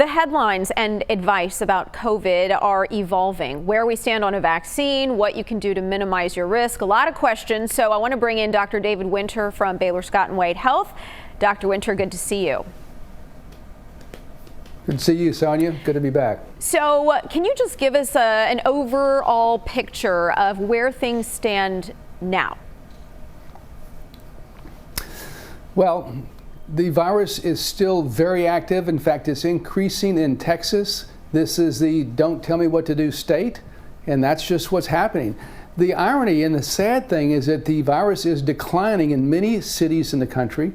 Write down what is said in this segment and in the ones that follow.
The headlines and advice about COVID are evolving. Where we stand on a vaccine, what you can do to minimize your risk, a lot of questions. So I want to bring in Dr. David Winter from Baylor Scott & White Health. Dr. Winter, good to see you. Good to see you, Sonia. Good to be back. So can you just give us an overall picture of where things stand now? Well, the virus is still very active. In fact, it's increasing in Texas. This is the don't tell me what to do state, and that's just what's happening. The irony and the sad thing is that the virus is declining in many cities in the country,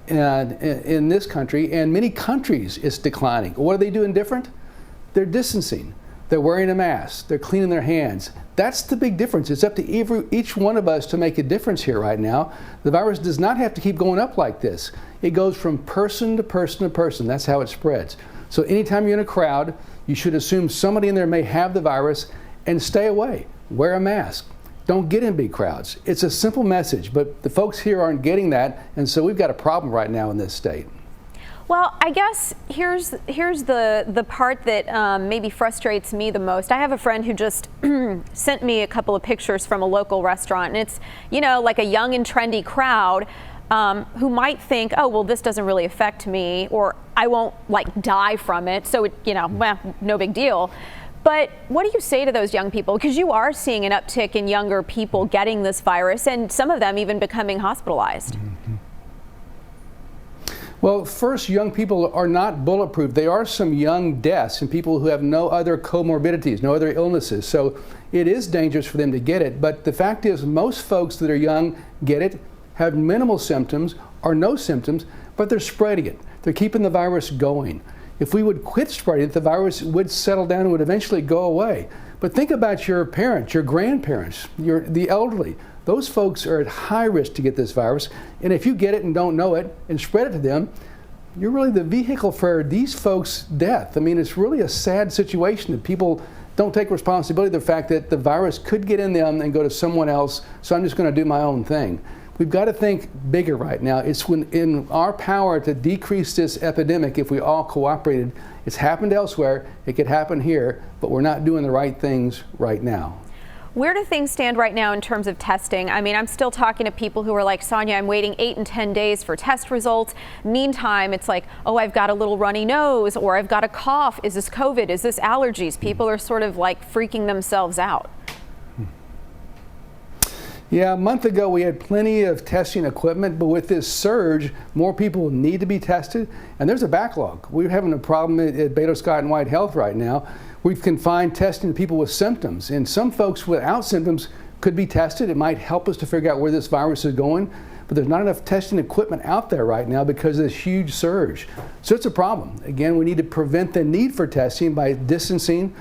in this country, and many countries it's declining. What are they doing different? They're distancing. They're wearing a mask. They're cleaning their hands. That's the big difference. It's up to each one of us to make a difference here right now. The virus does not have to keep going up like this. It goes from person to person to person. That's how it spreads. So anytime you're in a crowd, you should assume somebody in there may have the virus and stay away. Wear a mask. Don't get in big crowds. It's a simple message, but the folks here aren't getting that, and so we've got a problem right now in this state. Well, I guess here's the part that maybe frustrates me the most. I have a friend who just sent me a couple of pictures from a local restaurant, and it's, you know, like a young and trendy crowd who might think, oh, well, this doesn't really affect me, or I won't like die from it, so it, you know, well, no big deal. But what do you say to those young people? Because you are seeing an uptick in younger people getting this virus, and some of them even becoming hospitalized. Well, first, young people are not bulletproof. There are some young deaths and people who have no other comorbidities, no other illnesses. So it is dangerous for them to get it. But the fact is, most folks that are young get it, have minimal symptoms or no symptoms, but they're spreading it. They're keeping the virus going. If we would quit spreading it, the virus would settle down and would eventually go away. But think about your parents, your grandparents, the elderly. Those folks are at high risk to get this virus, and if you get it and don't know it and spread it to them, you're really the vehicle for these folks' death. I mean, it's really a sad situation that people don't take responsibility for the fact that the virus could get in them and go to someone else, so I'm just going to do my own thing. We've got to think bigger right now. It's in our power to decrease this epidemic if we all cooperated. It's happened elsewhere. It could happen here, but we're not doing the right things right now. Where do things stand right now in terms of testing? I mean, I'm still talking to people who are like, Sonia, I'm waiting 8 and 10 days for test results. Meantime, it's like, oh, I've got a little runny nose, or I've got a cough. Is this COVID? Is this allergies? People are sort of like freaking themselves out. Yeah, a month ago we had plenty of testing equipment, but with this surge, more people need to be tested, and there's a backlog. We're having a problem at Baylor Scott & White Health right now. We've confined testing to people with symptoms, and some folks without symptoms could be tested. It might help us to figure out where this virus is going, but there's not enough testing equipment out there right now because of this huge surge. So it's a problem. Again, we need to prevent the need for testing by distancing,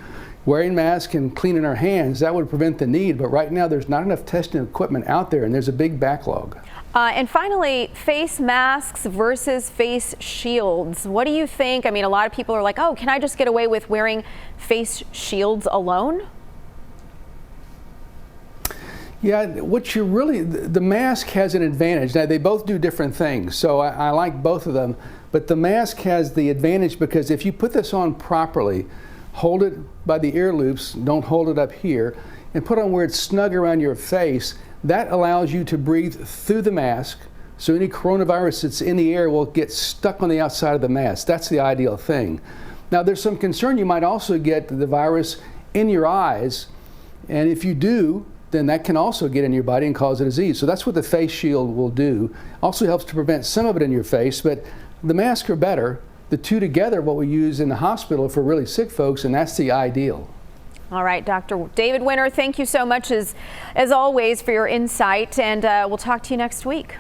wearing masks, and cleaning our hands. That would prevent the need, but right now there's not enough testing equipment out there, and there's a big backlog. And finally, face masks versus face shields. What do you think? I mean, a lot of people are like, oh, can I just get away with wearing face shields alone? Yeah, the mask has an advantage. Now, they both do different things, so I like both of them, but the mask has the advantage because if you put this on properly, hold it by the ear loops, don't hold it up here, and put on where it's snug around your face. That allows you to breathe through the mask, so any coronavirus that's in the air will get stuck on the outside of the mask. That's the ideal thing. Now, there's some concern you might also get the virus in your eyes, and if you do, then that can also get in your body and cause a disease. So that's what the face shield will do. Also helps to prevent some of it in your face, but the masks are better. The two together, what we use in the hospital for really sick folks, and that's the ideal. All right, Dr. David Winter, thank you so much as always for your insight, and we'll talk to you next week.